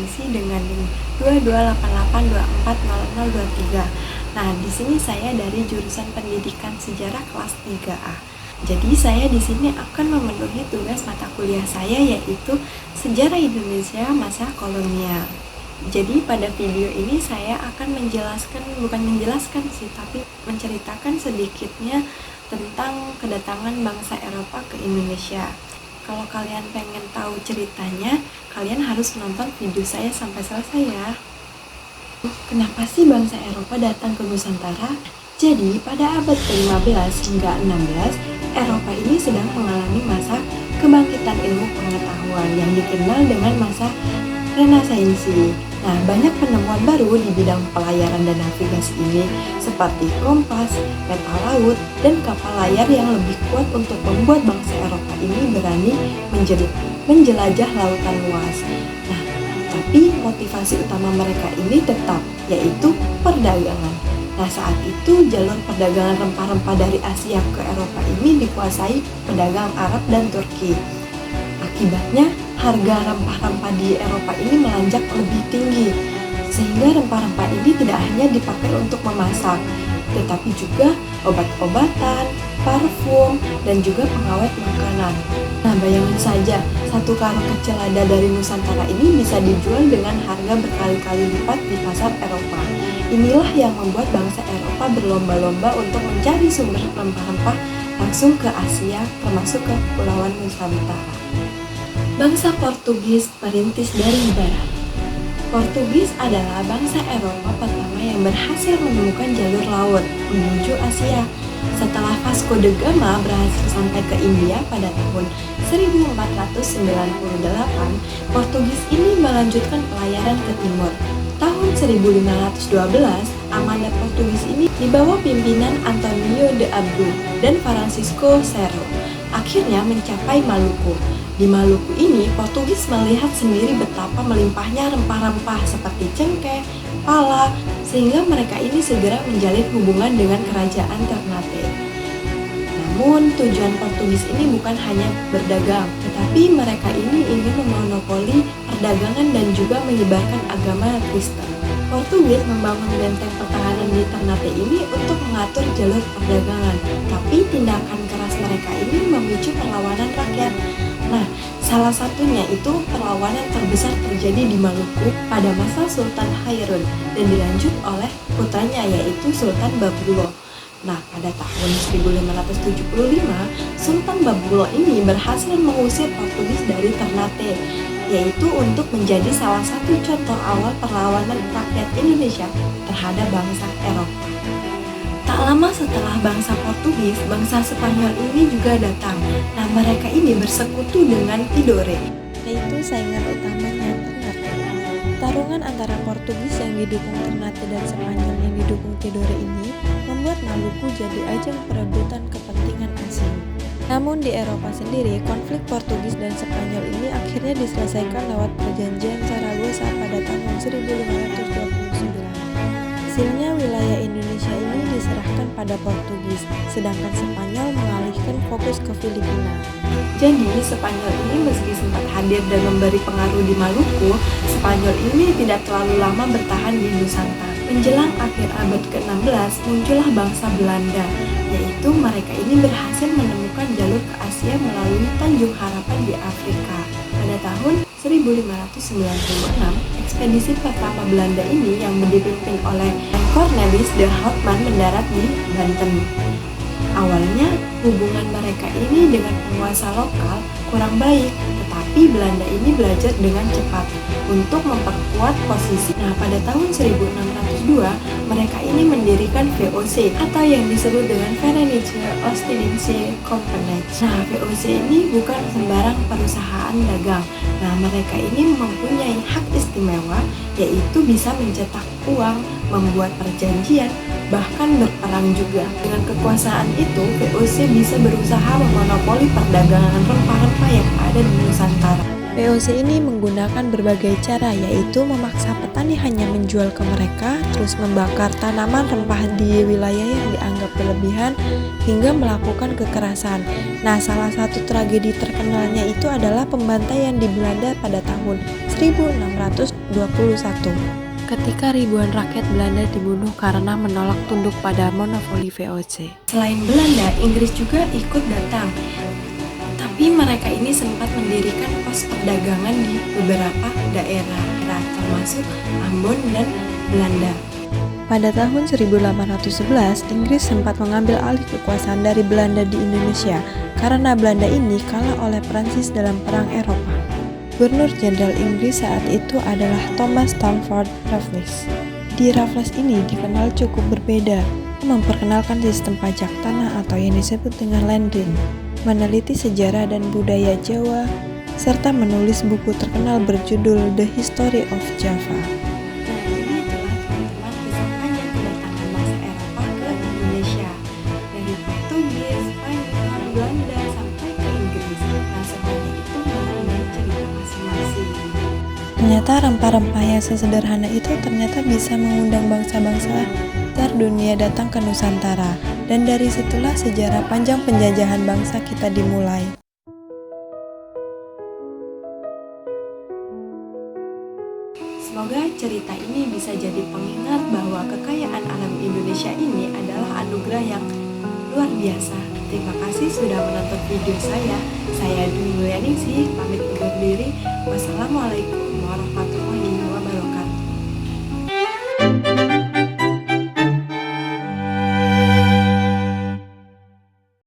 mengisi dengan link 2288240023. Nah, di sini saya dari jurusan Pendidikan Sejarah kelas 3A. Jadi saya di sini akan memenuhi tugas mata kuliah saya, yaitu Sejarah Indonesia Masa Kolonial. Jadi pada video ini saya akan menceritakan sedikitnya tentang kedatangan bangsa Eropa ke Indonesia. Kalau kalian pengen tahu ceritanya, kalian harus nonton video saya sampai selesai ya. Kenapa sih bangsa Eropa datang ke Nusantara? Jadi pada abad ke-15 hingga 16, Eropa ini sedang mengalami masa kebangkitan ilmu pengetahuan yang dikenal dengan masa Renaissance. Nah, banyak penemuan baru di bidang pelayaran dan navigasi ini, seperti kompas, peta laut, dan kapal layar yang lebih kuat untuk membuat bangsa Eropa ini berani menjelajah lautan luas. Nah, tapi motivasi utama mereka ini tetap, yaitu perdagangan. Nah, saat itu jalur perdagangan rempah-rempah dari Asia ke Eropa ini dikuasai pedagang Arab dan Turki. Akibatnya, harga rempah-rempah di Eropa ini melonjak lebih tinggi, sehingga rempah-rempah ini tidak hanya dipakai untuk memasak, tetapi juga obat-obatan, parfum, dan juga pengawet makanan. Nah, bayangin saja, satu karung kecil lada dari Nusantara ini bisa dijual dengan harga berkali-kali lipat di pasar Eropa. Inilah yang membuat bangsa Eropa berlomba-lomba untuk mencari sumber rempah-rempah langsung ke Asia, termasuk ke Kepulauan Nusantara. Bangsa Portugis perintis dari barat. Portugis adalah bangsa Eropa pertama yang berhasil menemukan jalur laut menuju Asia. Setelah Vasco da Gama berhasil sampai ke India pada tahun 1498, Portugis ini melanjutkan pelayaran ke timur. Tahun 1512, Armada Portugis ini di bawah pimpinan Antonio de Abreu dan Francisco Serra akhirnya mencapai Maluku. Di Maluku ini, Portugis melihat sendiri betapa melimpahnya rempah-rempah seperti cengkeh, pala, sehingga mereka ini segera menjalin hubungan dengan kerajaan Ternate. Namun, tujuan Portugis ini bukan hanya berdagang, tetapi mereka ini ingin memonopoli perdagangan dan juga menyebarkan agama Kristen. Portugis membangun benteng pertahanan di Ternate ini untuk mengatur jalur perdagangan, tapi tindakan keras mereka ini memicu perlawanan rakyat. Nah, salah satunya itu perlawanan terbesar terjadi di Maluku pada masa Sultan Hairun dan dilanjut oleh putranya, yaitu Sultan Babulo. Nah, pada tahun 1575, Sultan Babulo ini berhasil mengusir Portugis dari Ternate, yaitu untuk menjadi salah satu contoh awal perlawanan rakyat Indonesia terhadap bangsa Eropa. Tak lama setelah bangsa Portugis, bangsa Spanyol ini juga datang. Nah, mereka ini bersekutu dengan Tidore, yaitu saingan utamanya Ternate. Tarungan antara Portugis yang didukung Ternate dan Spanyol yang didukung Tidore ini membuat Maluku jadi ajang perebutan kepentingan asing. Namun di Eropa sendiri, konflik Portugis dan Spanyol ini akhirnya diselesaikan lewat perjanjian Zaragoza pada tahun 1529. Hasilnya wilayah Indonesia ini diserahkan pada Portugis, sedangkan Spanyol mengalihkan fokus ke Filipina. Jadi Spanyol ini meski sempat hadir dan memberi pengaruh di Maluku, Spanyol ini tidak terlalu lama bertahan di Nusantara. Menjelang akhir abad ke-16 muncullah bangsa Belanda, yaitu mereka ini berhasil menemukan jalur ke Asia melalui Tanjung Harapan di Afrika. Pada tahun 1596, ekspedisi pertama Belanda ini yang dipimpin oleh Cornelis de Houtman mendarat di Banten. Awalnya, hubungan mereka ini dengan penguasa lokal kurang baik, tetapi Belanda ini belajar dengan cepat untuk memperkuat posisi. Nah, pada tahun 1602, mereka ini mendirikan VOC atau yang disebut dengan Verenigde Oostindische Compagnie. Nah, VOC ini bukan sembarang perusahaan dagang. Nah, mereka ini mempunyai hak istimewa, yaitu bisa mencetak uang, membuat perjanjian, bahkan berperang juga. Dengan kekuasaan itu, VOC bisa berusaha memonopoli perdagangan rempah-rempah yang ada di Nusantara. VOC ini menggunakan berbagai cara, yaitu memaksa petani hanya menjual ke mereka, terus membakar tanaman rempah di wilayah yang dianggap berlebihan, hingga melakukan kekerasan. Nah, salah satu tragedi terkenalnya itu adalah pembantaian di Belanda pada tahun 1621. Ketika ribuan rakyat Belanda dibunuh karena menolak tunduk pada monopoli VOC. Selain Belanda, Inggris juga ikut datang. Tapi mereka ini sempat mendirikan pos perdagangan di beberapa daerah, termasuk Ambon dan Belanda. Pada tahun 1811, Inggris sempat mengambil alih kekuasaan dari Belanda di Indonesia karena Belanda ini kalah oleh Prancis dalam Perang Eropa. Gubernur Jenderal Inggris saat itu adalah Thomas Stamford Raffles. Di Raffles ini dikenal cukup berbeda, memperkenalkan sistem pajak tanah atau yang disebut dengan land grant, meneliti sejarah dan budaya Jawa, serta menulis buku terkenal berjudul The History of Java. Ternyata rempah-rempah yang sesederhana itu ternyata bisa mengundang bangsa-bangsa sekitar dunia datang ke Nusantara, dan dari situlah sejarah panjang penjajahan bangsa kita dimulai. Semoga cerita ini bisa jadi pengingat bahwa kekayaan alam Indonesia ini adalah anugerah yang luar biasa. Terima kasih sudah menonton video saya. Saya Dwi Mulyaningsih, pamit undur diri. Wassalamualaikum warahmatullahi wabarakatuh.